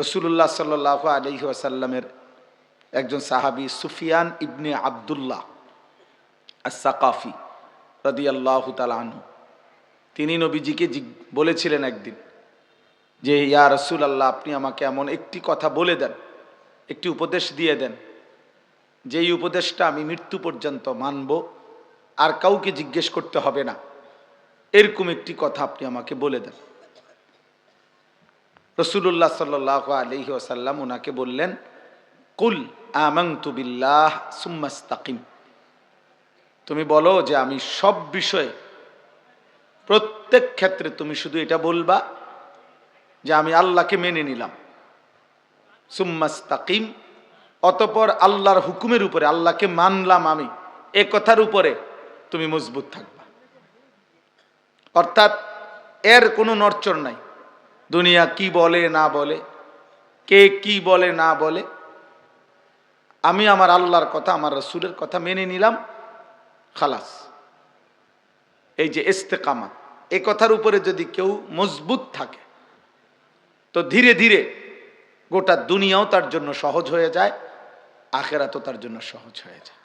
রাসূলুল্লাহ সাল্লাল্লাহু আলাইহি ওয়াসাল্লামের একজন সাহাবী সুফিয়ান ইবনে আব্দুল্লাহ আস-সাকাফি রাদিয়াল্লাহু তাআলা আনহু, তিনি নবীজিকে বলেছিলেন একদিন যে, ইয়া রাসূলুল্লাহ, আপনি আমাকে এমন একটি কথা বলে দেন, একটি উপদেশ দিয়ে দেন, যেই উপদেশটা আমি মৃত্যু পর্যন্ত মানব, আর কাউকে জিজ্ঞেস করতে হবে না, এরকম একটি কথা আপনি আমাকে বলে দেন। রাসূলুল্লাহ সাল্লাল্লাহু আলাইহি ওয়াসাল্লাম ওনাকে বললেন, কুল আমানতু বিল্লাহ সুম্মা ইসতাকিম, তুমি বলো যে আমি সব বিষয়ে, প্রত্যেক ক্ষেত্রে তুমি শুধু এটা বলবা যে আমি আল্লাহকে মেনে নিলাম, সুম্মা ইসতাকিম, অতঃপর আল্লাহর হুকুমের উপরে, আল্লাহকে মানলাম আমি, এ কথার উপরে তুমি মজবুত থাকবা। অর্থাৎ এর কোনো নড়চড় নাই। দুনিয়া কি বলে না বলে, কে কি বলে না বলে, আমি আমার আল্লাহর কথা, আমার রাসূলের কথা মেনে নিলাম, খালাস। এই যে ইস্তেকামাত, এই কথার উপরে যদি কেউ মজবুত থাকে, তো ধীরে ধীরে গোটা দুনিয়াও তার জন্য সহজ হয়ে যায়, আখিরাতও তার জন্য সহজ হয়ে যায়।